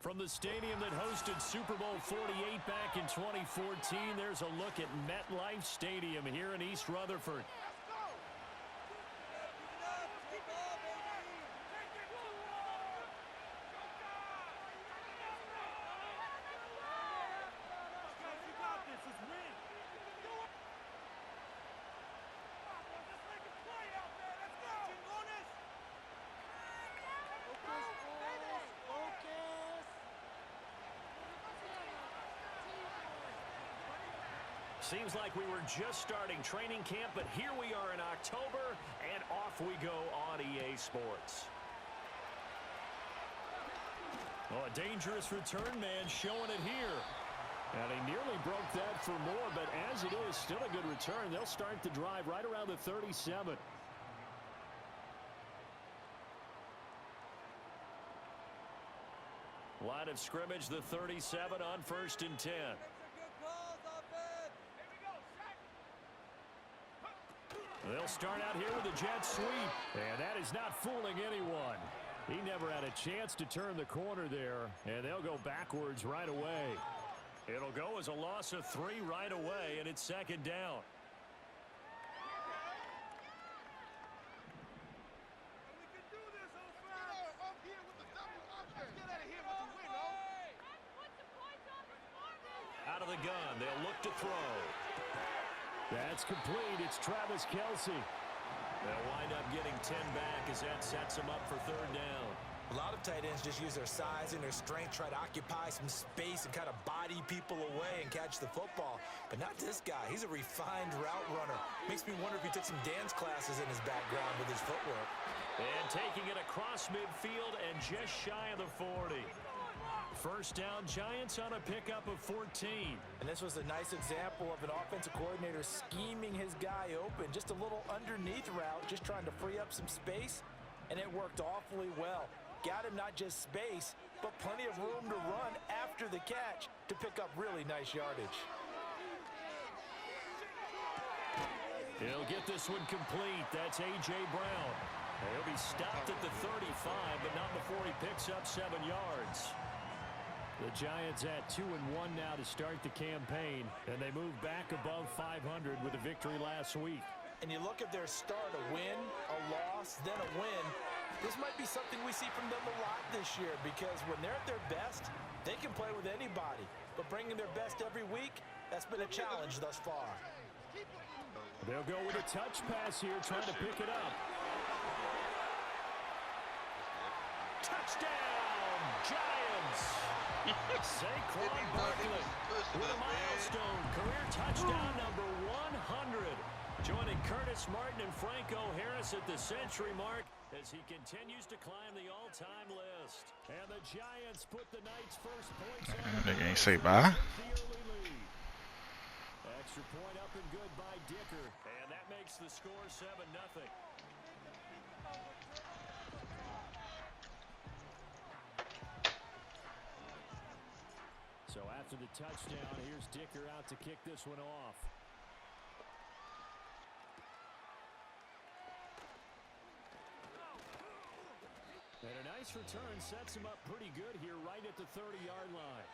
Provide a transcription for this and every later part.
From the stadium that hosted Super Bowl 48 back in 2014, there's a look at MetLife Stadium here in East Rutherford. Seems like we were just starting training camp, but here we are in October, and off we go on EA Sports. Oh, a dangerous return man showing it here. And he nearly broke that for more, but as it is, still a good return. They'll start the drive right around the 37. Line of scrimmage, the 37 on 1st and 10. They'll start out here with a jet sweep, and that is not fooling anyone. He never had a chance to turn the corner there, and they'll go backwards right away. It'll go as a loss of 3 right away, and it's 2nd down. Out of the gun, they'll look to throw. That's complete. It's Travis Kelce. They'll wind up getting 10 back as that sets them up for 3rd down. A lot of tight ends just use their size and their strength, try to occupy some space and kind of body people away and catch the football. But not this guy. He's a refined route runner. Makes me wonder if he took some dance classes in his background with his footwork. And taking it across midfield and just shy of the 40. 1st down, Giants on a pickup of 14. And this was a nice example of an offensive coordinator scheming his guy open. Just a little underneath route, just trying to free up some space, and it worked awfully well. Got him not just space, but plenty of room to run after the catch to pick up really nice yardage. He'll get this one complete. That's A.J. Brown. He'll be stopped at the 35, but not before he picks up 7 yards. The Giants at 2-1 now to start the campaign, and they move back above 500 with a victory last week. And you look at their start, a win, a loss, then a win. This might be something we see from them a lot this year, because when they're at their best, they can play with anybody. But bringing their best every week, that's been a challenge thus far. They'll go with a touch pass here, trying to pick it up. Touchdown, Giants! Saquon Barkley with a milestone career touchdown number 100. Joining Curtis Martin and Franco Harris at the century mark as he continues to climb the all-time list. And the Giants put the night's first points on. They ain't say bye. Extra point up and good by Dicker. And that makes the score 7-0. So after the touchdown, here's Dicker out to kick this one off. And a nice return sets him up pretty good here right at the 30-yard line.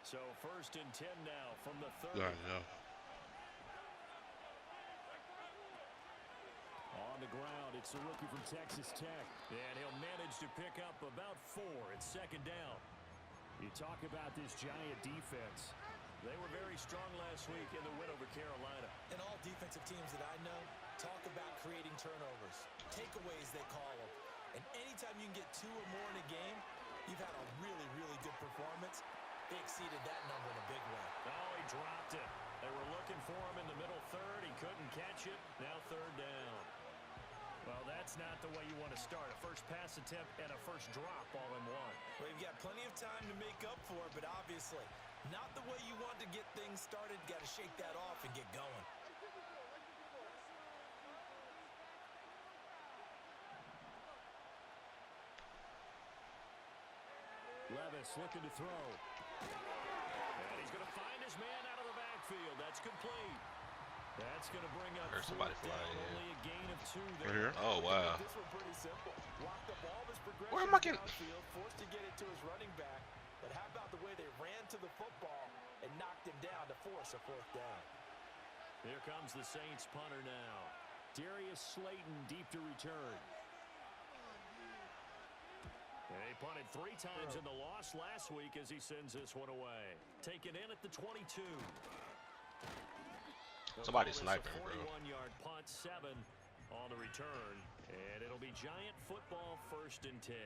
So 1st and 10 now from the 30. Yeah. On the ground, it's the rookie from Texas Tech. And he'll manage to pick up about 4. It's 2nd down. You talk about this Giant defense. They were very strong last week in the win over Carolina. And all defensive teams that I know talk about creating turnovers. Takeaways, they call them. And anytime you can get 2 or more in a game, you've had a really, really good performance. They exceeded that number in a big way. Oh, he dropped it. They were looking for him in the middle 3rd. He couldn't catch it. Now 3rd down. Well, that's not the way you want to start. A first pass attempt and a first drop all in one. Well, you've got plenty of time to make up for it, but obviously not the way you want to get things started. Got to shake that off and get going. Harris looking to throw. And he's going to find his man out of the backfield. That's complete. That's going to bring up somebody flying only a gain of 2 there. Right here. Oh, wow. This was pretty simple. Walked up all of his progression. Where am I getting? Downfield, forced to get it to his running back. But how about the way they ran to the football and knocked him down to force a 4th down? Here comes the Saints punter now. Darius Slayton deep to return. And he punted 3 times in the loss last week as he sends this one away. Taken in at the 22. Somebody's sniping, bro. 41-yard punt, 7 on the return. And it'll be Giant football 1st and 10.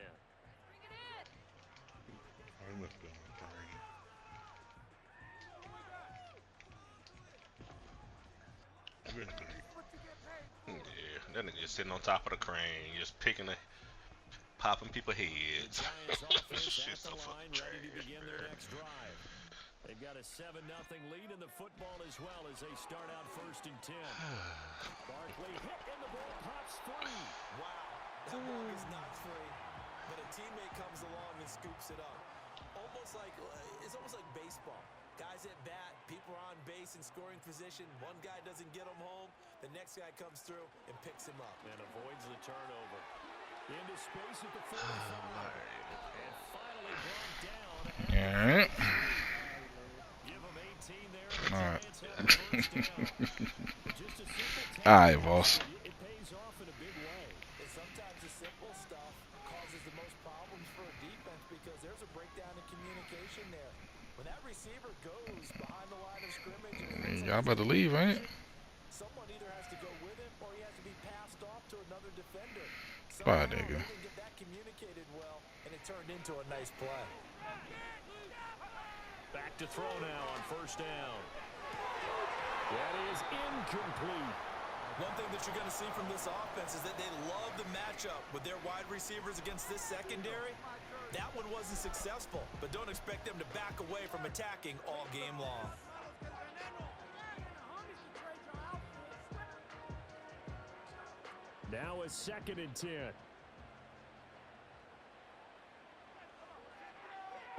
Yeah, that nigga just sitting on top of the crane, just popping people heads. Shit's so fucking ready to begin their next drive. They've got a 7-0 lead in the football as well as they start out 1st and 10. Barkley hit and the ball pops free. Wow, that ball is not free, but a teammate comes along and scoops it up. It's almost like baseball. Guys at bat, people are on base in scoring position. One guy doesn't get him home, the next guy comes through and picks him up. And avoids the turnover. Into space at the 45. And finally brought down. Alright. Give him 18 there. And the Giants have the first down. Just a simple Alright, boss. It pays off in a big way. And sometimes the simple stuff causes the most problems for a defense because there's a breakdown in communication there. When that receiver goes behind the line of scrimmage, Y'all about to leave, ain't it? someone either has to go with him or he has to be passed off to another defender. Bye, Somehow nigga. they didn't get that communicated well, and it turned into a nice play. Back to throw now on 1st down. That is incomplete. One thing that you're going to see from this offense is that they love the matchup with their wide receivers against this secondary. That one wasn't successful, but don't expect them to back away from attacking all game long. Now a 2nd and 10.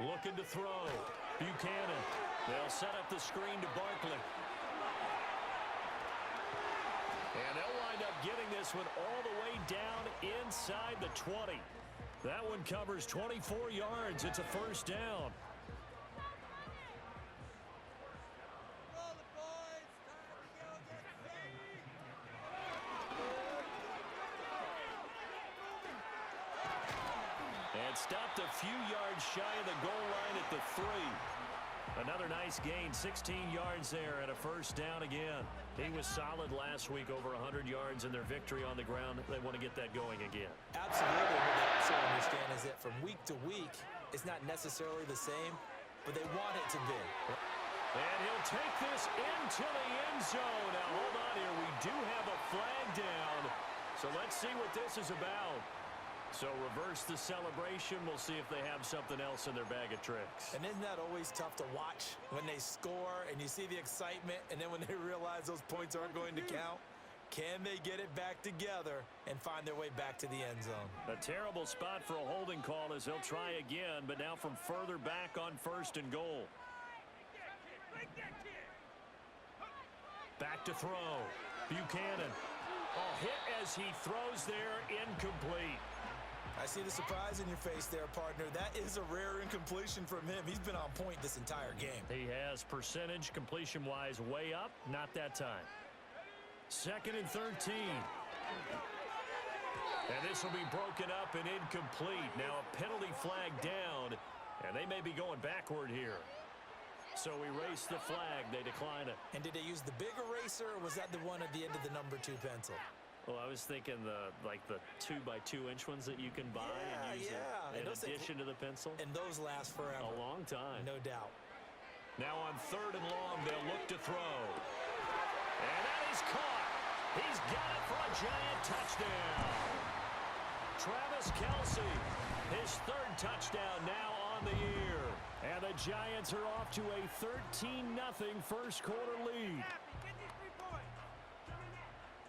Looking to throw. Buchanan. They'll set up the screen to Barkley. And they'll wind up getting this one all the way down inside the 20. That one covers 24 yards. It's a 1st down. And stopped a few yards shy of the goal line at the 3. Another nice gain, 16 yards there and a 1st down again. He was solid last week, over 100 yards in their victory on the ground. They want to get that going again. Absolutely. What they also understand is that from week to week, it's not necessarily the same, but they want it to be. And he'll take this into the end zone. Now, hold on here. We do have a flag down. So let's see what this is about. So reverse the celebration. We'll see if they have something else in their bag of tricks. And isn't that always tough to watch when they score and you see the excitement, and then when they realize those points aren't going to count? Can they get it back together and find their way back to the end zone? A terrible spot for a holding call as they'll try again, but now from further back on 1st and goal. Back to throw. Buchanan. Oh, hit as he throws there, incomplete. I see the surprise in your face there, partner. That is a rare incompletion from him. He's been on point this entire game. He has percentage completion-wise way up, not that time. 2nd and 13. And this will be broken up and incomplete. Now a penalty flag down, and they may be going backward here. So erase the flag. They decline it. And did they use the big eraser, or was that the one at the end of the number 2 pencil? Well, I was thinking the 2x2-inch ones that you can buy and use in addition to the pencil. And those last forever. A long time. No doubt. Now on 3rd and long, they'll look to throw. And that is caught. He's got it for a Giant touchdown. Travis Kelce, his 3rd touchdown now on the year. And the Giants are off to a 13-0 first quarter lead.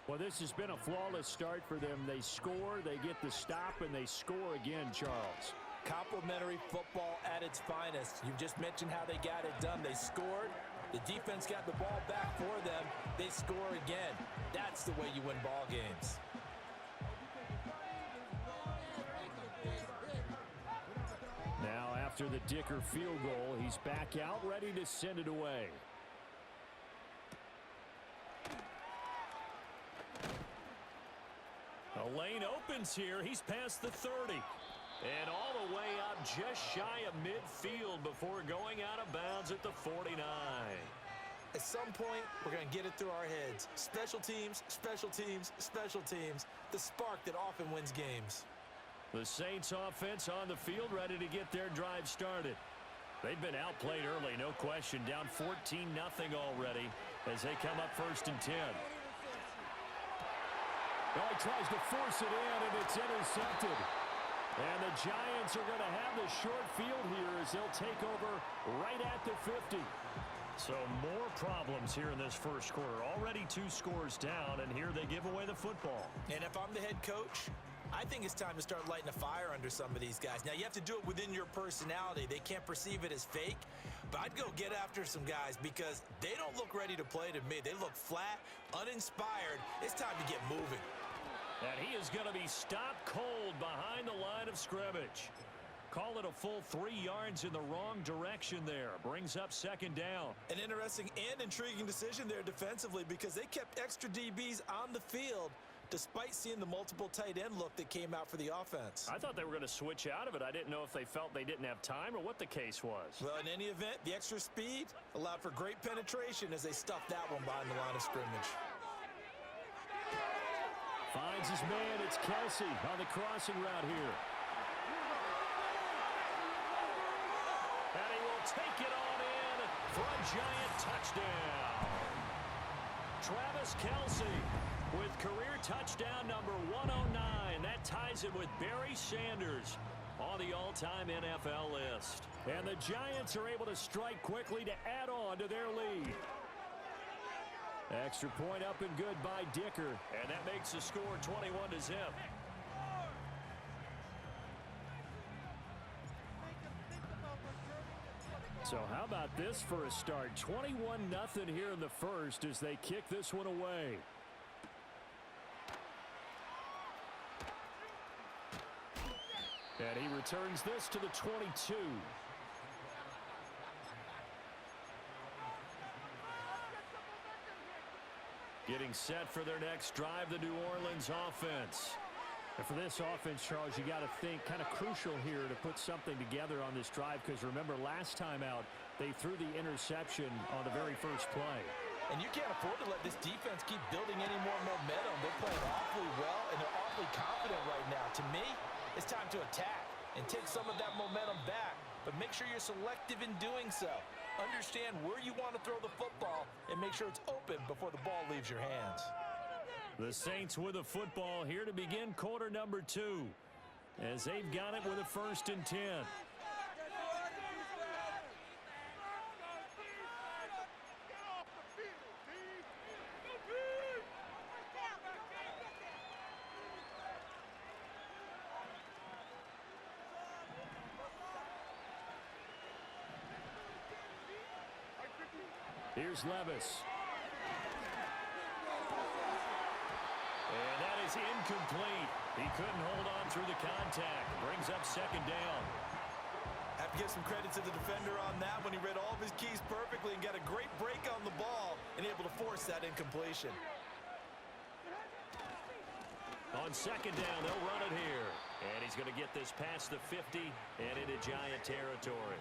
Well, this has been a flawless start for them. They score, they get the stop, and they score again, Charles. Complimentary football at its finest. You just mentioned how they got it done. They scored. The defense got the ball back for them. They score again. That's the way you win ball games. Now after the Dicker field goal, he's back out ready to send it away. The lane opens here. He's past the 30. And all the way up just shy of midfield before going out of bounds at the 49. At some point, we're going to get it through our heads. Special teams, special teams, special teams. The spark that often wins games. The Saints offense on the field ready to get their drive started. They've been outplayed early, no question. Down 14-0 already as they come up 1st and 10. Oh, he tries to force it in, and it's intercepted. And the Giants are going to have the short field here as they'll take over right at the 50. So more problems here in this first quarter. Already 2 scores down, and here they give away the football. And if I'm the head coach, I think it's time to start lighting a fire under some of these guys. Now, you have to do it within your personality. They can't perceive it as fake. But I'd go get after some guys because they don't look ready to play to me. They look flat, uninspired. It's time to get moving. And he is going to be stopped cold behind the line of scrimmage. Call it a full 3 yards in the wrong direction there. Brings up 2nd down. An interesting and intriguing decision there defensively because they kept extra DBs on the field despite seeing the multiple tight end look that came out for the offense. I thought they were going to switch out of it. I didn't know if they felt they didn't have time or what the case was. Well, in any event, the extra speed allowed for great penetration as they stuffed that one behind the line of scrimmage. Finds his man. It's Kelsey on the crossing route here. And he will take it on in for a Giant touchdown. Travis Kelsey with career touchdown number 109. That ties it with Barry Sanders on the all-time NFL list. And the Giants are able to strike quickly to add on to their lead. Extra point up and good by Dicker. And that makes the score 21-0. So how about this for a start? 21-0 here in the first as they kick this one away. And he returns this to the 22. Getting set for their next drive, the New Orleans offense. And for this offense, Charles, you got to think kind of crucial here to put something together on this drive because remember last time out, they threw the interception on the very first play. And you can't afford to let this defense keep building any more momentum. They're playing awfully well, and they're awfully confident right now. To me, it's time to attack and take some of that momentum back, but make sure you're selective in doing so. Understand where you want to throw the football and make sure it's open before the ball leaves your hands. The Saints with a football here to begin quarter number 2 as they've got it with a 1st and 10. Here's Levis. And that is incomplete. He couldn't hold on through the contact. Brings up 2nd down. Have to give some credit to the defender on that when he read all of his keys perfectly and got a great break on the ball and able to force that incompletion. On 2nd down, they'll run it here. And he's going to get this past the 50 and into Giant territory.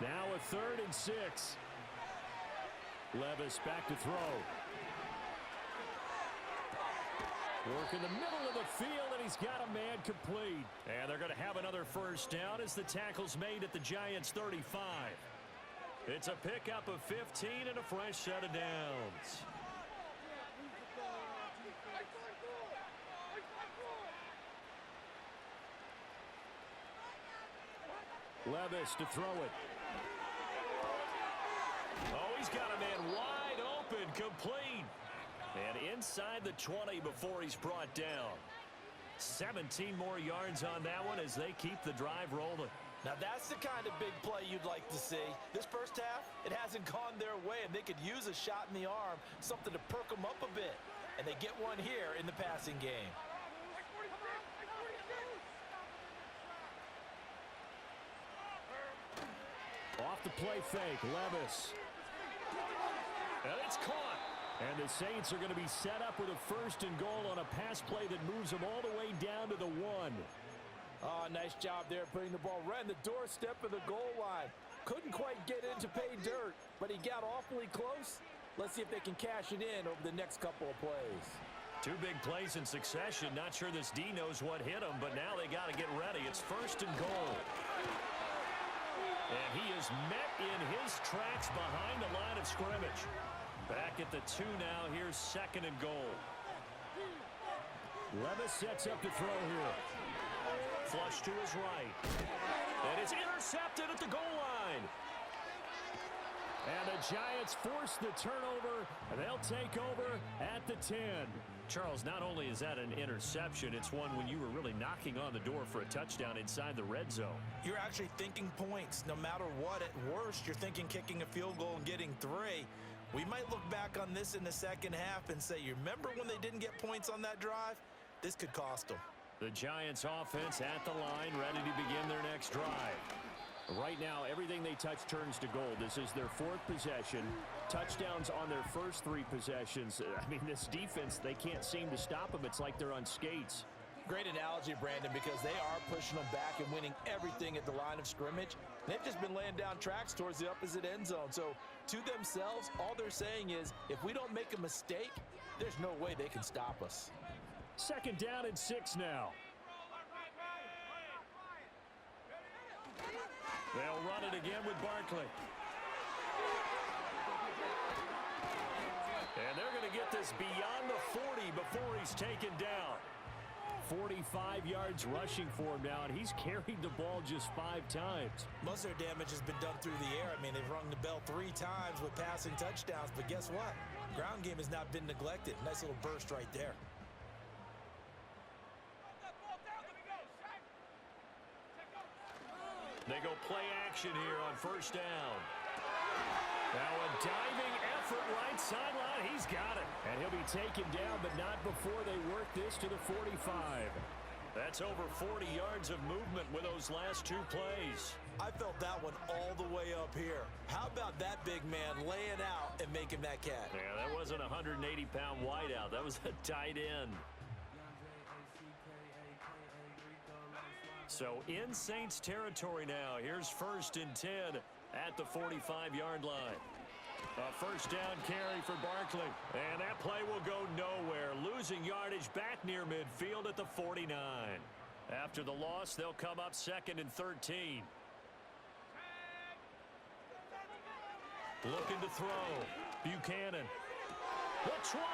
Now a 3rd and 6. Levis back to throw. Work in the middle of the field, and he's got a man complete. And they're going to have another 1st down as the tackle's made at the Giants' 35. It's a pickup of 15 and a fresh set of downs. Levis to throw it. Oh, he's got a man wide open, complete. And inside the 20 before he's brought down. 17 more yards on that one as they keep the drive rolling. Now that's the kind of big play you'd like to see. This first half, it hasn't gone their way, and they could use a shot in the arm, something to perk them up a bit. And they get one here in the passing game. Off the play fake, Levis. And it's caught. And the Saints are going to be set up with a 1st and goal on a pass play that moves them all the way down to the 1. Oh, nice job there putting the ball right in the doorstep of the goal line. Couldn't quite get in to pay dirt, but he got awfully close. Let's see if they can cash it in over the next couple of plays. 2 big plays in succession. Not sure this D knows what hit him, but now they got to get ready. It's 1st and goal. And he is met in his tracks behind the line of scrimmage. Back at the 2 now. Here's 2nd and goal. Levis sets up to throw here. Flush to his right. And it's intercepted at the goal line. And the Giants force the turnover, and they'll take over at the 10. Charles, not only is that an interception, it's one when you were really knocking on the door for a touchdown inside the red zone. You're actually thinking points. No matter what, at worst, you're thinking kicking a field goal and getting 3. We might look back on this in the second half and say, you remember when they didn't get points on that drive? This could cost them. The Giants offense at the line, ready to begin their next drive. Right now, everything they touch turns to gold. This is their 4th possession. Touchdowns on their first 3 possessions. I mean, this defense, they can't seem to stop them. It's like they're on skates. Great analogy, Brandon, because they are pushing them back and winning everything at the line of scrimmage. They've just been laying down tracks towards the opposite end zone. So, to themselves, all they're saying is, if we don't make a mistake, there's no way they can stop us. 2nd down and 6 now. They'll run it again with Barkley. And they're going to get this beyond the 40 before he's taken down. 45 yards rushing for him now, and he's carried the ball just 5 times. Most of their damage has been done through the air. I mean, they've rung the bell 3 times with passing touchdowns, but guess what? Ground game has not been neglected. Nice little burst right there. They go play action here on 1st down. Now a diving effort right sideline. He's got it. And he'll be taken down, but not before they work this to the 45. That's over 40 yards of movement with those last 2 plays. I felt that one all the way up here. How about that big man laying out and making that catch? Yeah, that wasn't a 180-pound wideout. That was a tight end. So in Saints territory now. Here's 1st and 10 at the 45-yard line. A 1st down carry for Barkley. And that play will go nowhere. Losing yardage back near midfield at the 49. After the loss, they'll come up 2nd and 13. Looking to throw. Buchanan. The 20.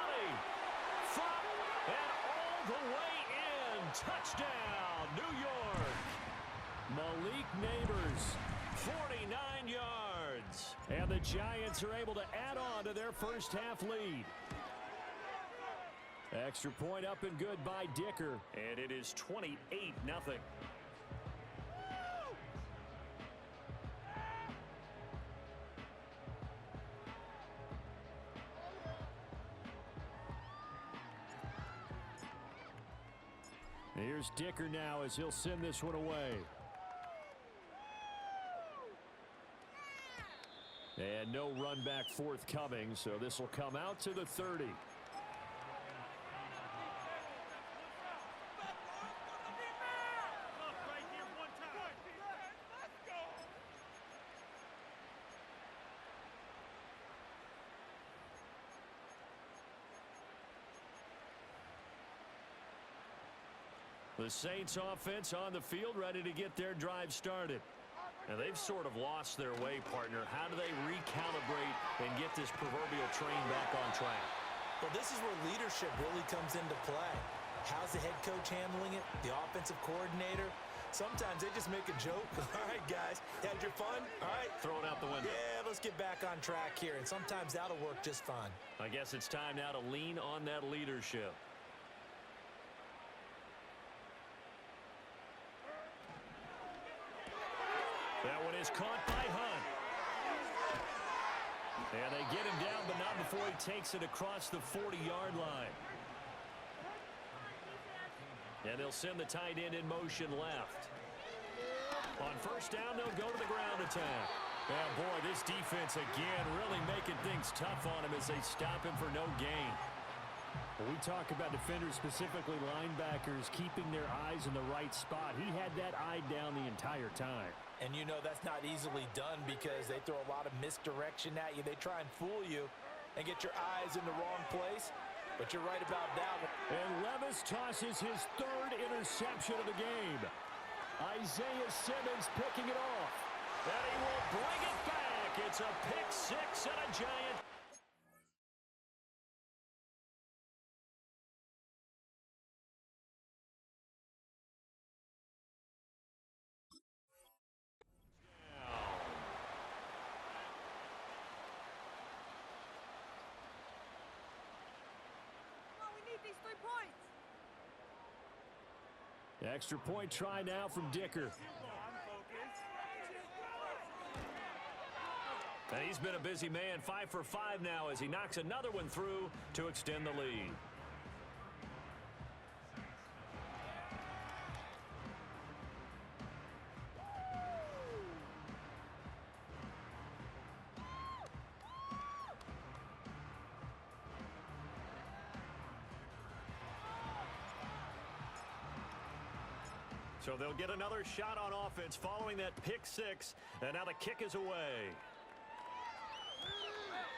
Flop. And all the way in. Touchdown, New York. Malik Neighbors, 49 yards. And the Giants are able to add on to their first half lead. Extra point up and good by Dicker. And it is 28-0. Here's Dicker now as he'll send this one away. And no run back forthcoming, so this will come out to the 30. The Saints offense on the field ready to get their drive started. Now they've sort of lost their way, partner. How do they recalibrate and get this proverbial train back on track? Well, this is where leadership really comes into play. How's the head coach handling it? The offensive coordinator? Sometimes they just make a joke. All right, guys, had your fun? All right. Throw it out the window. Yeah, let's get back on track here. And sometimes that'll work just fine. I guess it's time now to lean on that leadership. That one is caught by Hunt. And they get him down, but not before he takes it across the 40-yard line. And they'll send the tight end in motion left. On first down, they'll go to the ground attack. Yeah, boy, this defense again really making things tough on him as they stop him for no gain. When we talk about defenders, specifically linebackers, keeping their eyes in the right spot, he had that eye down the entire time. And you know that's not easily done because they throw a lot of misdirection at you. They try and fool you and get your eyes in the wrong place. But you're right about that one. And Levis tosses his third interception of the game. Isaiah Simmons picking it off. And he will bring it back. It's a pick six and a giant. Extra point try now from Dicker. And he's been a busy man, 5 for 5 now as he knocks another one through to extend the lead. So they'll get another shot on offense following that pick six, and now the kick is away.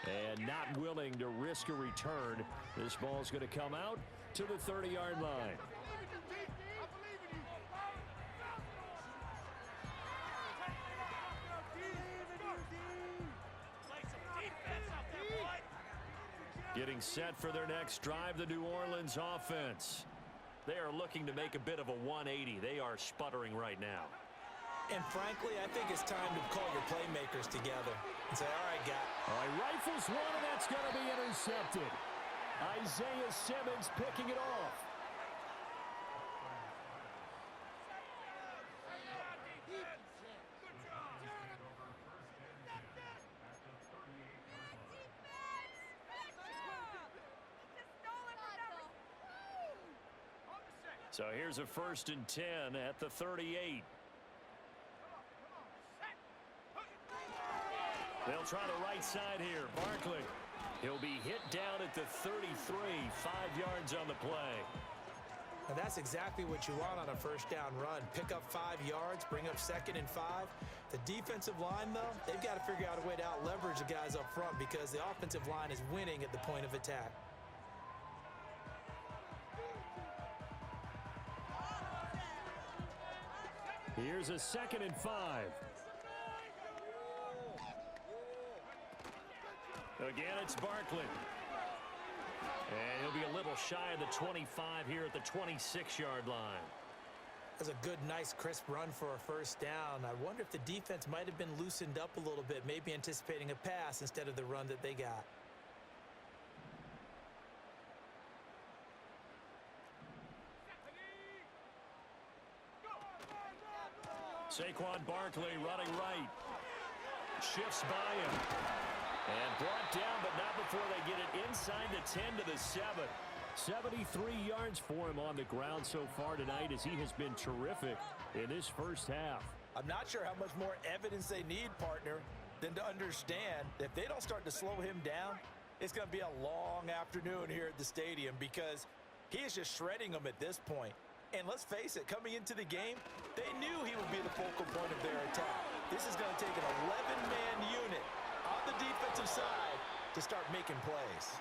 And not willing to risk a return. This ball's going to come out to the 30-yard line. Getting set for their next drive, the New Orleans offense. They are looking to make a bit of a 180. They are sputtering right now. And frankly, I think it's time to call your playmakers together and say, all right, guy. All right, rifles one, and that's going to be intercepted. Isaiah Simmons picking it off. So here's a 1st and 10 at the 38. They'll try the right side here. Barkley. He'll be hit down at the 33, 5 yards on the play. And that's exactly what you want on a first down run. Pick up 5 yards, bring up 2nd and 5. The defensive line, though, they've got to figure out a way to out-leverage the guys up front because the offensive line is winning at the point of attack. Here's a 2nd and 5. Again, it's Barkley. And he'll be a little shy of the 25 here at the 26-yard line. That's a good, nice, crisp run for a first down. I wonder if the defense might have been loosened up a little bit, maybe anticipating a pass instead of the run that they got. Saquon Barkley running right. Shifts by him. And brought down, but not before they get it inside the 10 to the 7. 73 yards for him on the ground so far tonight as he has been terrific in this first half. I'm not sure how much more evidence they need, partner, than to understand that if they don't start to slow him down, it's going to be a long afternoon here at the stadium because he is just shredding them at this point. And let's face it, coming into the game, they knew he would be the focal point of their attack. This is going to take an 11-man unit on the defensive side to start making plays.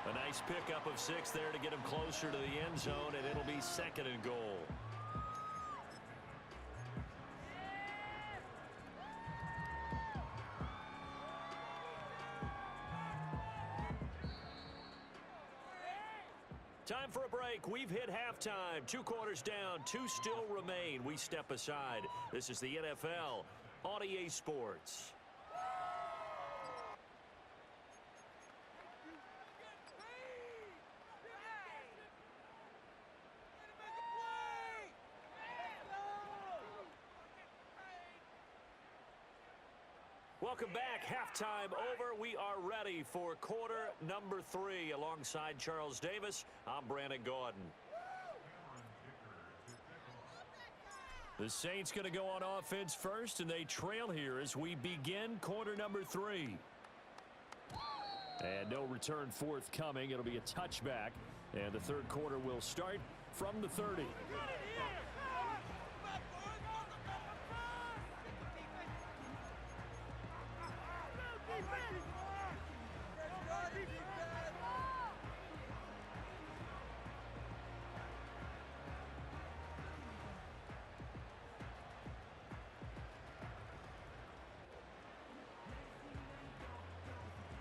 A nice pickup of 6 there to get him closer to the end zone, and it'll be 2nd and goal. Time for a break. We've hit halftime. 2 quarters down, 2 still remain. We step aside. This is the NFL on EA Sports. Welcome back. Halftime over. We are ready for quarter number 3. Alongside Charles Davis, I'm Brandon Gaudin. The Saints going to go on offense first, and they trail here as we begin quarter number 3. And no return forthcoming. It'll be a touchback, and the third quarter will start from the 30.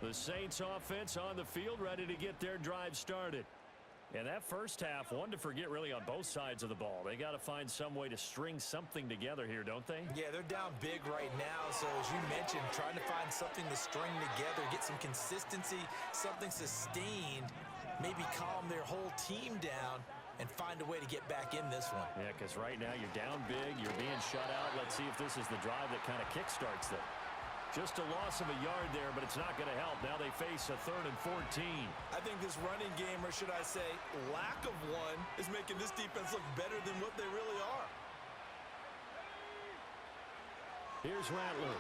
The Saints offense on the field, ready to get their drive started. And that first half, one to forget really on both sides of the ball. They got to find some way to string something together here, don't they? Yeah, they're down big right now. So as you mentioned, trying to find something to string together, get some consistency, something sustained, maybe calm their whole team down and find a way to get back in this one. Yeah, because right now you're down big, you're being shut out. Let's see if this is the drive that kind of kickstarts them. Just a loss of a yard there, but it's not going to help. Now they face a 3rd and 14. I think this running game, or should I say lack of one, is making this defense look better than what they really are. Here's Rattler.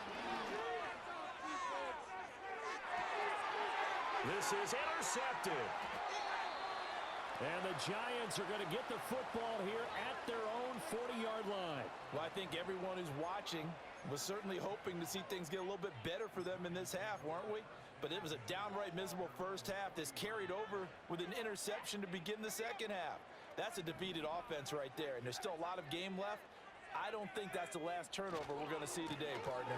This is intercepted. And the Giants are going to get the football here at their own 40-yard line. Well, I think everyone who's watching was certainly hoping to see things get a little bit better for them in this half, weren't we? But it was a downright miserable first half. This carried over with an interception to begin the second half. That's a defeated offense right there, and there's still a lot of game left. I don't think that's the last turnover we're going to see today, partner.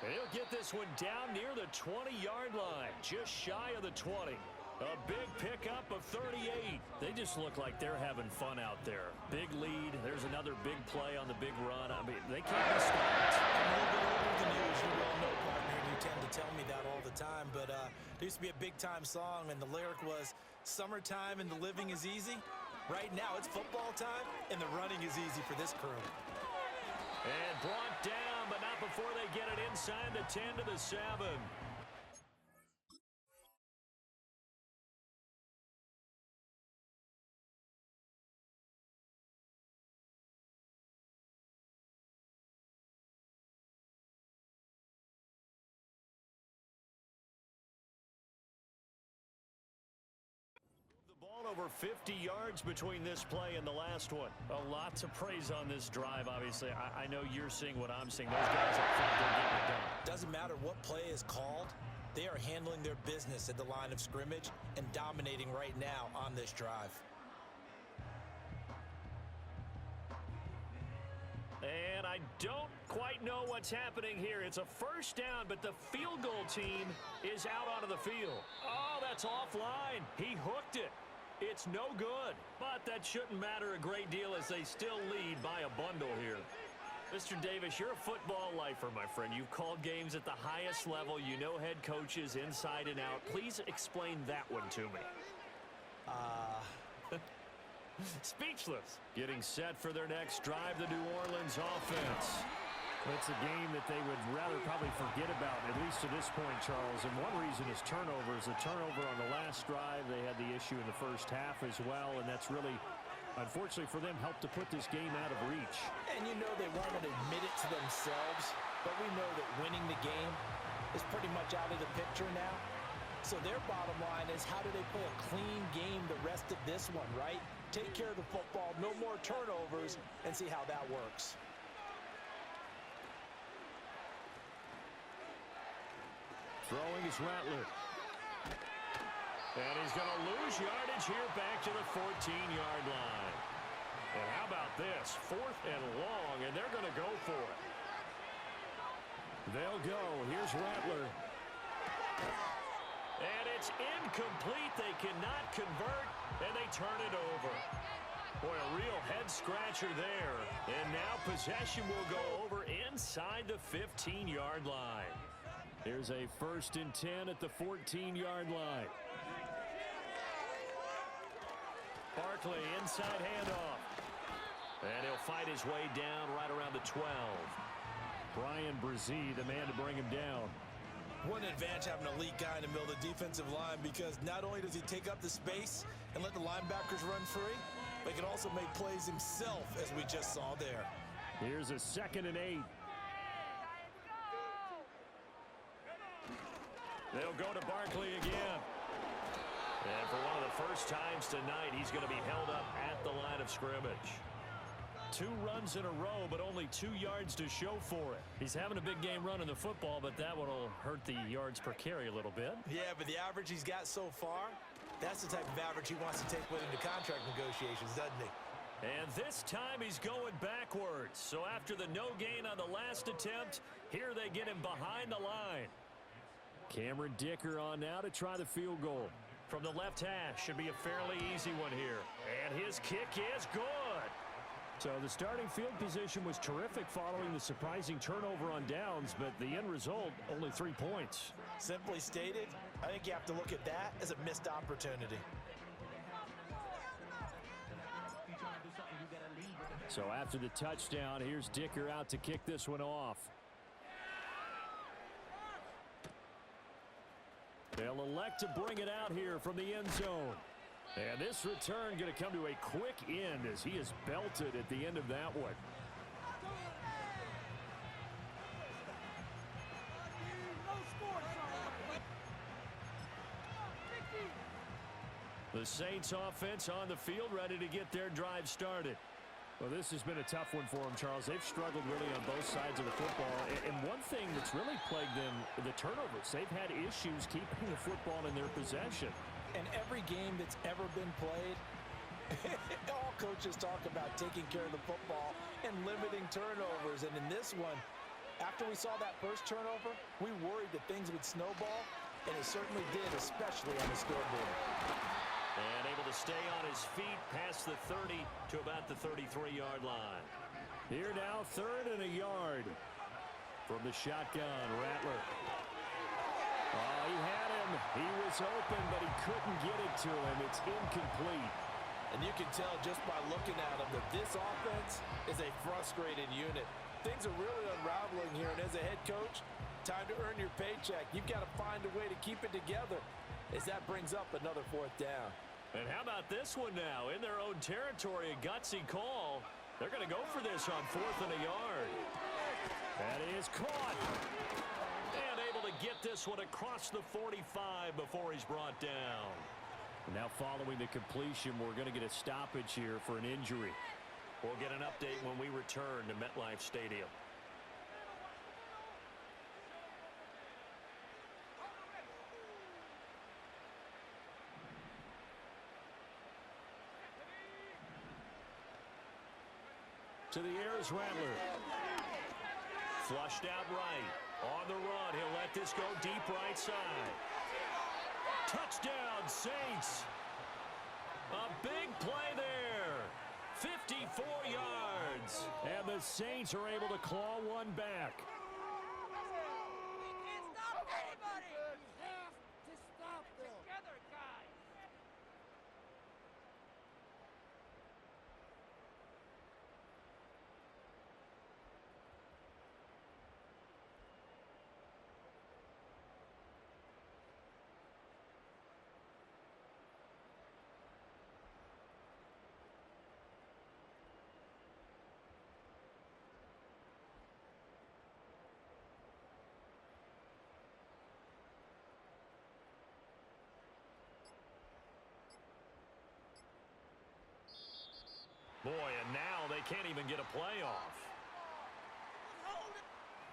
He'll get this one down near the 20-yard line, just shy of the 20. A big pickup of 38. They just look like they're having fun out there. Big lead. There's another big play on the big run. I mean, they can't be stopped. I'm a little bit older than you, as you well know, partner, and you tend to tell me that all the time. But there used to be a big-time song, and the lyric was, "Summertime and the living is easy." Right now, it's football time, and the running is easy for this crew. And brought down, but not before they get it inside the 10 to the 7. Over 50 yards between this play and the last one. A lot to praise on this drive, obviously. I know you're seeing what I'm seeing. Those guys up front, they're getting it done. Doesn't matter what play is called. They are handling their business at the line of scrimmage and dominating right now on this drive. And I don't quite know what's happening here. It's a first down, but the field goal team is out onto the field. Oh, that's offline. He hooked it. It's no good, but that shouldn't matter a great deal as they still lead by a bundle here. Mr. Davis, you're a football lifer, my friend. You've called games at the highest level. You know head coaches inside and out. Please explain that one to me. Speechless. Getting set for their next drive, the New Orleans offense. It's a game that they would rather probably forget about, at least to this point, Charles. And one reason is turnovers. The turnover on the last drive, they had the issue in the first half as well, and that's really, unfortunately for them, helped to put this game out of reach. And you know they won't admit it to themselves, but we know that winning the game is pretty much out of the picture now. So their bottom line is, how do they play a clean game the rest of this one, right? Take care of the football, no more turnovers, and see how that works. Throwing is Rattler. And he's going to lose yardage here back to the 14-yard line. And how about this? 4th and long, and they're going to go for it. They'll go. Here's Rattler. And it's incomplete. They cannot convert, and they turn it over. Boy, a real head-scratcher there. And now possession will go over inside the 15-yard line. Here's a 1st and 10 at the 14-yard line. Barkley inside handoff. And he'll fight his way down right around the 12. Brian Brzee, the man to bring him down. What an advantage having an elite guy in the middle of the defensive line, because not only does he take up the space and let the linebackers run free, but he can also make plays himself, as we just saw there. Here's a 2nd and 8. They'll go to Barkley again. And for one of the first times tonight, he's going to be held up at the line of scrimmage. 2 runs in a row, but only 2 yards to show for it. He's having a big game running the football, but that one will hurt the yards per carry a little bit. Yeah, but the average he's got so far, that's the type of average he wants to take with him to contract negotiations, doesn't he? And this time he's going backwards. So after the no gain on the last attempt, here they get him behind the line. Cameron Dicker on now to try the field goal. From the left hash, should be a fairly easy one here. And his kick is good. So the starting field position was terrific following the surprising turnover on downs, but the end result, only 3 points. Simply stated, I think you have to look at that as a missed opportunity. So after the touchdown, here's Dicker out to kick this one off. They'll elect to bring it out here from the end zone. And this return going to come to a quick end as he is belted at the end of that one. The Saints offense on the field, ready to get their drive started. Well, this has been a tough one for them, Charles. They've struggled really on both sides of the football. And one thing that's really plagued them, the turnovers. They've had issues keeping the football in their possession. In every game that's ever been played, all coaches talk about taking care of the football and limiting turnovers. And in this one, after we saw that first turnover, we worried that things would snowball, and it certainly did, especially on the scoreboard. And able to stay on his feet past the 30 to about the 33-yard line. Here now, 3rd and a yard. From the shotgun, Rattler. Oh, he had him. He was open, but he couldn't get it to him. It's incomplete. And you can tell just by looking at him that this offense is a frustrated unit. Things are really unraveling here, and as a head coach, time to earn your paycheck. You've got to find a way to keep it together as that brings up another 4th down. And how about this one now? In their own territory, a gutsy call. They're going to go for this on 4th and a yard. That is caught. And able to get this one across the 45 before he's brought down. And now following the completion, we're going to get a stoppage here for an injury. We'll get an update when we return to MetLife Stadium. To the air is Rattler. Flushed out right. On the run, he'll let this go deep right side. Touchdown, Saints. A big play there. 54 yards. And the Saints are able to claw one back. Boy, and now they can't even get a playoff.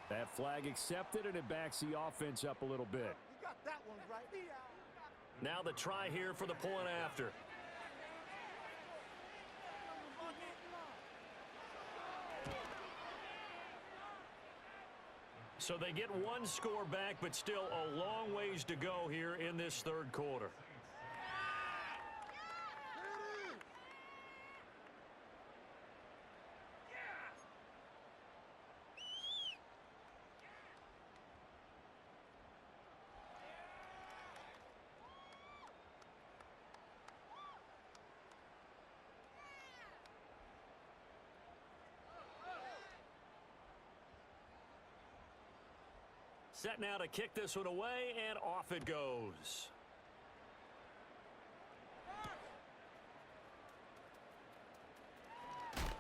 That flag accepted, and it backs the offense up a little bit. You got that one right. Now the try here for the point after. So they get one score back, but still a long ways to go here in this 3rd quarter. Set now to kick this one away, and off it goes.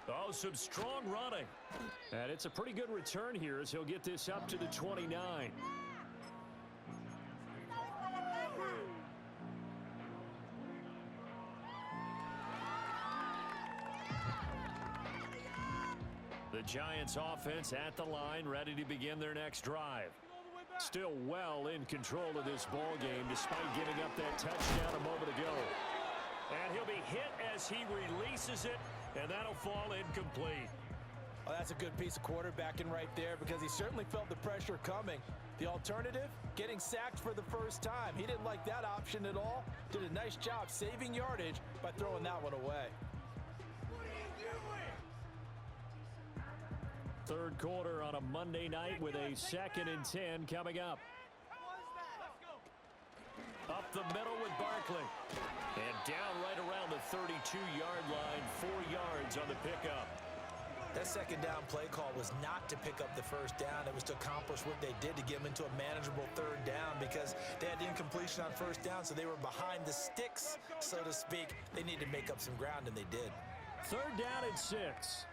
Oh, some strong running. And it's a pretty good return here as he'll get this up to the 29. The Giants offense at the line, ready to begin their next drive. Still well in control of this ball game despite giving up that touchdown a moment ago. And he'll be hit as he releases it, and that'll fall incomplete. Oh, that's a good piece of quarterbacking right there because he certainly felt the pressure coming. The alternative, getting sacked for the first time. He didn't like that option at all. Did a nice job saving yardage by throwing that one away. Third quarter on a Monday night with a 2nd and 10 coming up. Up the middle with Barkley. And down right around the 32-yard line, 4 yards on the pickup. That second down play call was not to pick up the first down. It was to accomplish what they did to get them into a manageable third down because they had incompletion on first down, so they were behind the sticks, so to speak. They needed to make up some ground, and they did. Third down and 6.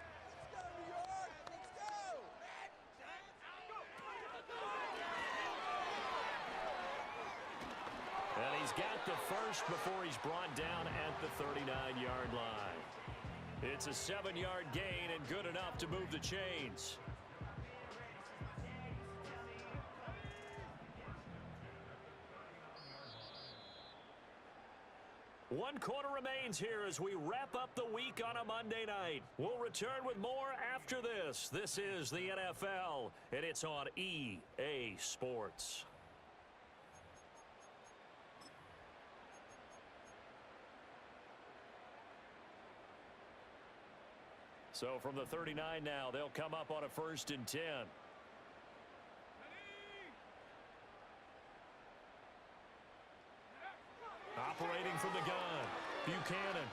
And he's got the first before he's brought down at the 39-yard line. It's a 7-yard gain and good enough to move the chains. One quarter remains here as we wrap up the week on a Monday night. We'll return with more after this. This is the NFL, and it's on EA Sports. So from the 39 now, they'll come up on a 1st and 10. Operating from the gun, Buchanan.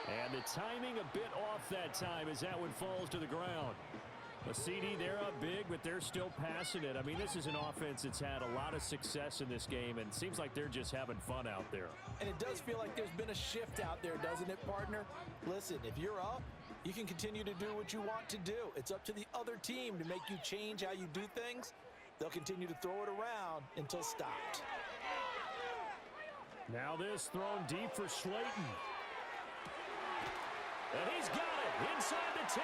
And the timing a bit off that time as that one falls to the ground. A CD, they're up big, but they're still passing it. I mean, this is an offense that's had a lot of success in this game, and it seems like they're just having fun out there. And it does feel like there's been a shift out there, doesn't it, partner? Listen, if you're up, you can continue to do what you want to do. It's up to the other team to make you change how you do things. They'll continue to throw it around until stopped. Now this thrown deep for Slayton. And he's got it inside the 10.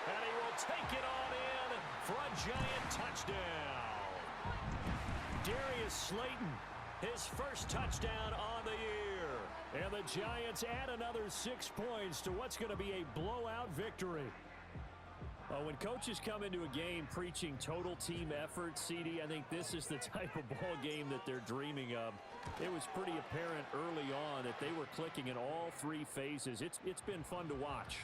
And he will take it on in for a Giant touchdown. Darius Slayton, his first touchdown on the year. And the Giants add another 6 points to what's going to be a blowout victory. When coaches come into a game preaching total team effort, CD, I think this is the type of ball game that they're dreaming of. It was pretty apparent early on that they were clicking in all 3 phases. It's been fun to watch.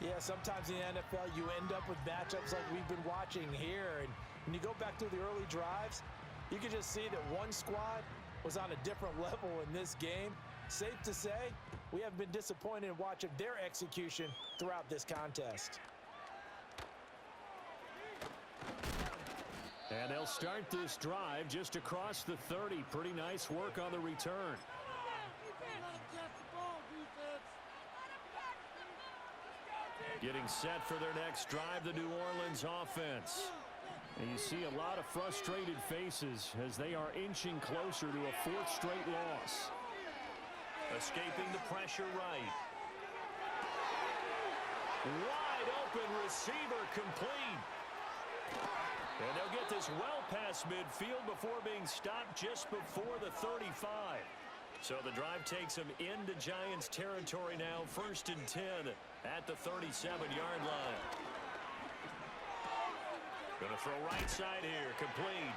Yeah, sometimes in the NFL you end up with matchups like we've been watching here. And when you go back through the early drives, you can just see that one squad was on a different level in this game. Safe to say, we haven't been disappointed in watching their execution throughout this contest. And they'll start this drive just across the 30. Pretty nice work on the return. Getting set for their next drive, the New Orleans offense. And you see a lot of frustrated faces as they are inching closer to a 4th straight loss. Escaping the pressure right. Wide open receiver complete. And they'll get this well past midfield before being stopped just before the 35. So the drive takes them into Giants territory now, 1st and 10 at the 37-yard line. Going to throw right side here, complete.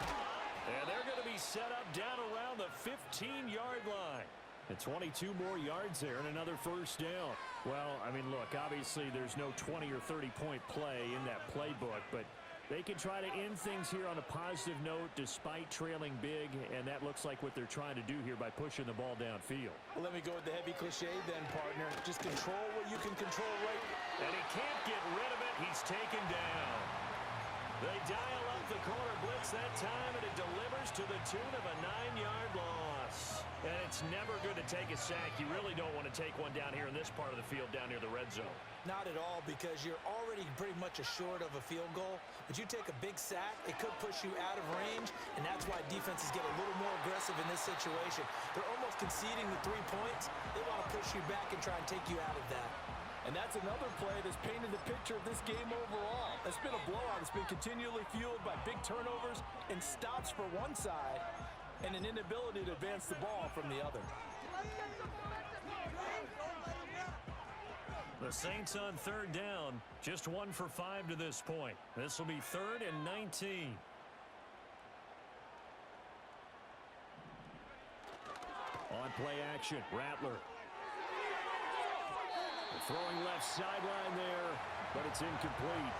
And they're going to be set up down around the 15-yard line. And 22 more yards there and another 1st down. Well, I mean, look, obviously there's no 20 or 30-point play in that playbook, but they can try to end things here on a positive note despite trailing big, and that looks like what they're trying to do here by pushing the ball downfield. Well, let me go with the heavy cliche then, partner. Just control what you can control right. And he can't get rid of it. He's taken down. They dial up the corner blitz that time, and it delivers to the tune of a 9-yard loss. And it's never good to take a sack. You really don't want to take one down here in this part of the field, down near the red zone. Not at all, because you're already pretty much assured of a field goal. But you take a big sack, it could push you out of range, and that's why defenses get a little more aggressive in this situation. They're almost conceding the 3 points. They want to push you back and try and take you out of that. And that's another play that's painted the picture of this game overall. It's been a blowout. It's been continually fueled by big turnovers and stops for one side and an inability to advance the ball from the other. The Saints on third down, just 1 for 5 to this point. This will be 3rd and 19. On play action, Rattler. Throwing left sideline there, but it's incomplete.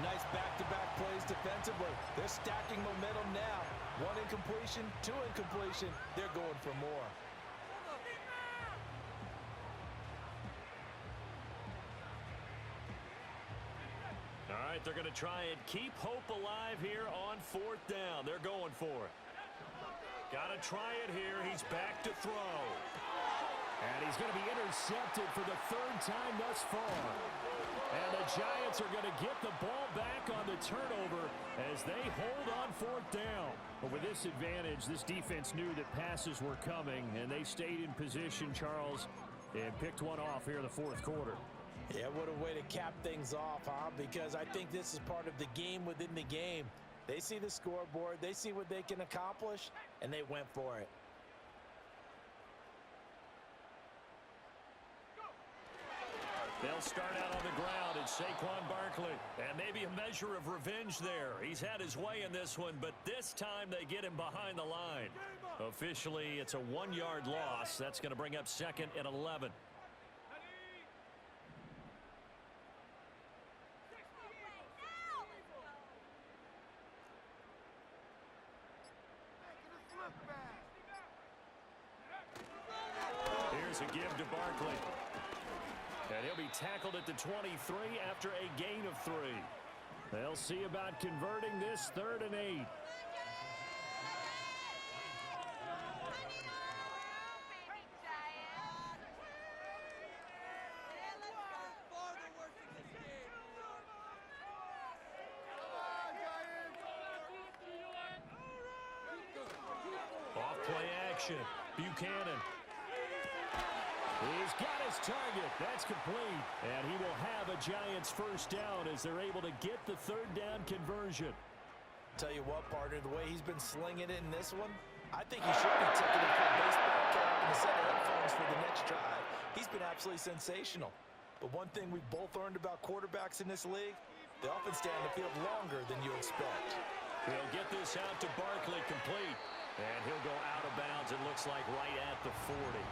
Nice back-to-back plays defensively. They're stacking momentum now. 1 incompletion, 2 incompletion. They're going for more. All right, they're going to try and keep hope alive here on 4th down. They're going for it. Got to try it here. He's back to throw. And he's going to be intercepted for the 3rd time thus far. And the Giants are going to get the ball back on the turnover as they hold on 4th down. But with this advantage, this defense knew that passes were coming, and they stayed in position, Charles, and picked one off here in the 4th quarter. Yeah, what a way to cap things off, huh? Because I think this is part of the game within the game. They see the scoreboard, they see what they can accomplish, and they went for it. They'll start out on the ground. It's Saquon Barkley. And maybe a measure of revenge there. He's had his way in this one, but this time they get him behind the line. Officially, it's a 1-yard loss. That's going to bring up 2nd and 11. Here's a give to Barkley. And he'll be tackled at the 23 after a gain of 3. They'll see about converting this 3rd and 8. Off play action. Buchanan. He's got his target. That's complete. And he will have a Giants 1st down as they're able to get the 3rd down conversion. Tell you what, partner, the way he's been slinging it in this one, I think he should be taking it for a baseball cap and a set of headphones for the next drive. He's been absolutely sensational. But one thing we've both learned about quarterbacks in this league, they often stay on the field longer than you expect. He'll get this out to Barkley, complete. And he'll go out of bounds, it looks like, right at the 40.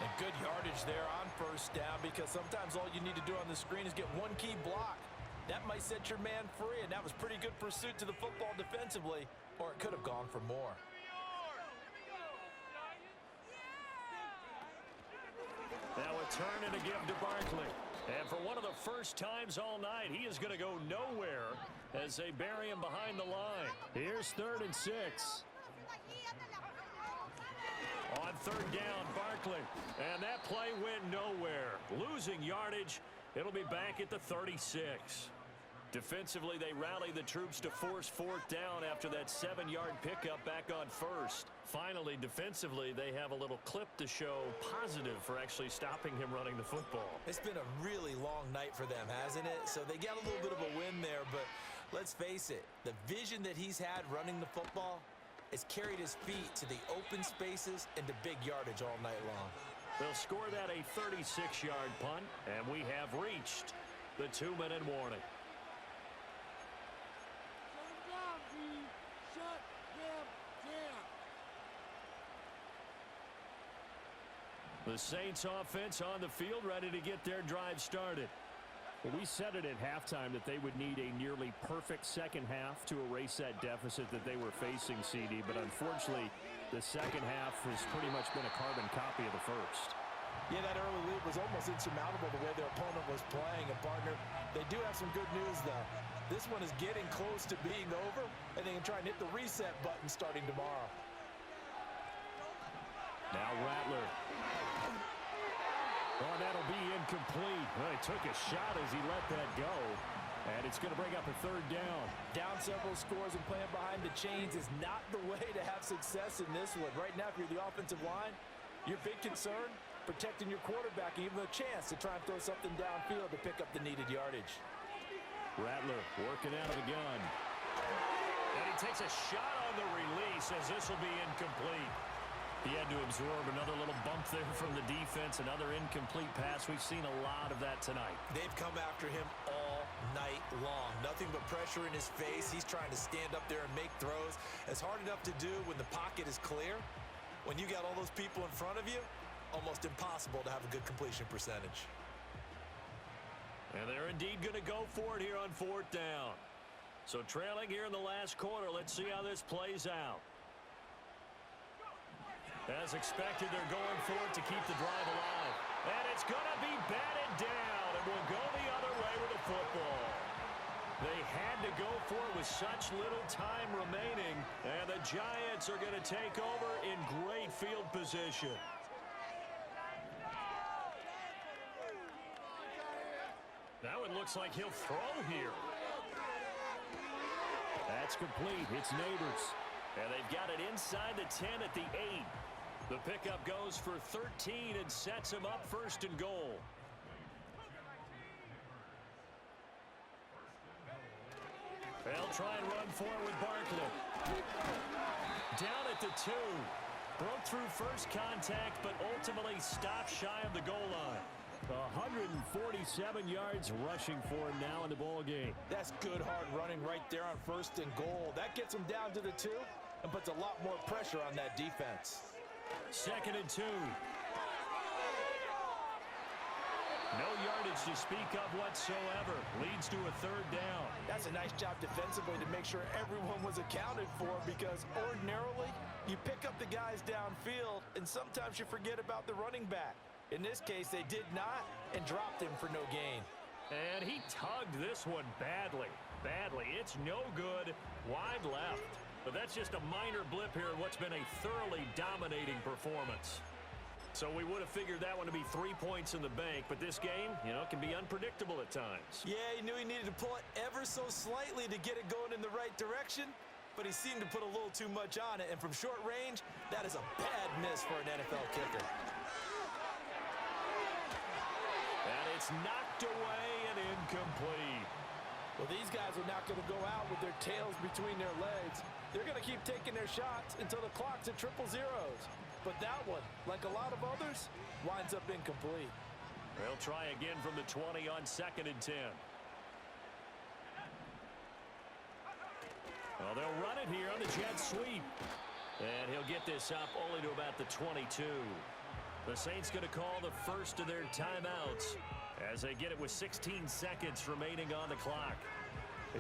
And good yardage there on 1st down, because sometimes all you need to do on the screen is get one key block. That might set your man free, and that was pretty good pursuit to the football defensively, or it could have gone for more. Now a turn and a give to Barkley. And for one of the first times all night, he is going to go nowhere as they bury him behind the line. Here's 3rd and 6. On 3rd down, Barkley. And that play went nowhere. Losing yardage. It'll be back at the 36. Defensively, they rally the troops to force 4th down after that 7-yard pickup back on 1st. Finally, defensively, they have a little clip to show positive for actually stopping him running the football. It's been a really long night for them, hasn't it? So they got a little bit of a win there, but let's face it, the vision that he's had running the football has carried his feet to the open spaces and to big yardage all night long. They'll score that a 36-yard punt, and we have reached the 2-minute warning. The Saints offense on the field, ready to get their drive started. Well, we said it at halftime that they would need a nearly perfect second half to erase that deficit that they were facing, CD. But unfortunately, the second half has pretty much been a carbon copy of the first. Yeah, that early lead was almost insurmountable the way their opponent was playing. And, partner, they do have some good news, though. This one is getting close to being over, and they can try and hit the reset button starting tomorrow. Now Rattler. Oh, that'll be incomplete. Well, he took a shot as he let that go. And it's going to bring up a third down. Down several scores and playing behind the chains is not the way to have success in this one. Right now, if you're the offensive line, your big concern, protecting your quarterback and even a chance to try and throw something downfield to pick up the needed yardage. Rattler working out of the gun. And he takes a shot on the release as this will be incomplete. He had to absorb another little bump there from the defense, another incomplete pass. We've seen a lot of that tonight. They've come after him all night long. Nothing but pressure in his face. He's trying to stand up there and make throws. It's hard enough to do when the pocket is clear. When you got all those people in front of you, almost impossible to have a good completion percentage. And they're indeed going to go for it here on fourth down. So trailing here in the last quarter, let's see how this plays out. As expected, they're going for it to keep the drive alive. And it's going to be batted down, and we'll go the other way with the football. They had to go for it with such little time remaining, and the Giants are going to take over in great field position. Now it looks like he'll throw here. That's complete. It's Neighbors. And they've got it inside the 10 at the 8. The pickup goes for 13 and sets him up first and goal. They'll try and run for it with Barkley. Down at the 2. Broke through first contact, but ultimately stopped shy of the goal line. 147 yards rushing for him now in the ball game. That's good hard running right there on first and goal. That gets him down to the 2 and puts a lot more pressure on that defense. Second and 2. No yardage to speak of whatsoever. Leads to a third down. That's a nice job defensively to make sure everyone was accounted for, because ordinarily you pick up the guys downfield and sometimes you forget about the running back. In this case, they did not and dropped him for no gain. And he tugged this one badly. It's no good. Wide left. But that's just a minor blip here in what's been a thoroughly dominating performance. So we would have figured that one to be 3 points in the bank, but this game, can be unpredictable at times. Yeah, he knew he needed to pull it ever so slightly to get it going in the right direction, but he seemed to put a little too much on it, and from short range, that is a bad miss for an NFL kicker. And it's knocked away and incomplete. Well, these guys are not going to go out with their tails between their legs. They're going to keep taking their shots until the clock's at triple zeros. But that one, like a lot of others, winds up incomplete. They'll try again from the 20 on second and 10. Well, they'll run it here on the jet sweep. And he'll get this up only to about the 22. The Saints going to call the first of their timeouts as they get it with 16 seconds remaining on the clock.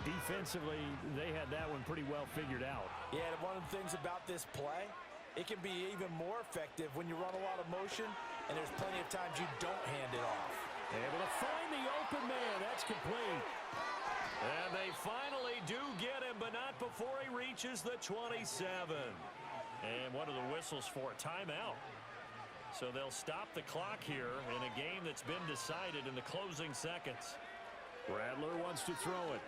Defensively, they had that one pretty well figured out. Yeah, and one of the things about this play, it can be even more effective when you run a lot of motion, and there's plenty of times you don't hand it off. Able to find the open man. That's complete. And they finally do get him, but not before he reaches the 27. And what are the whistles for? Timeout. So they'll stop the clock here in a game that's been decided in the closing seconds. Rattler wants to throw it.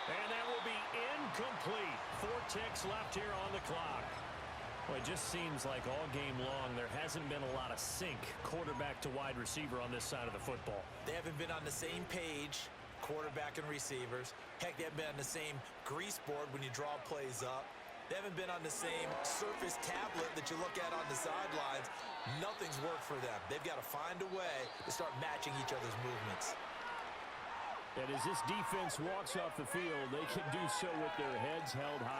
And that will be incomplete. 4 ticks left here on the clock. Well, it just seems like all game long there hasn't been a lot of sync quarterback to wide receiver on this side of the football. They haven't been on the same page, quarterback and receivers. Heck, they haven't been on the same grease board when you draw plays up. They haven't been on the same surface tablet that you look at on the sidelines. Nothing's worked for them. They've got to find a way to start matching each other's movements. And as this defense walks off the field, they can do so with their heads held high.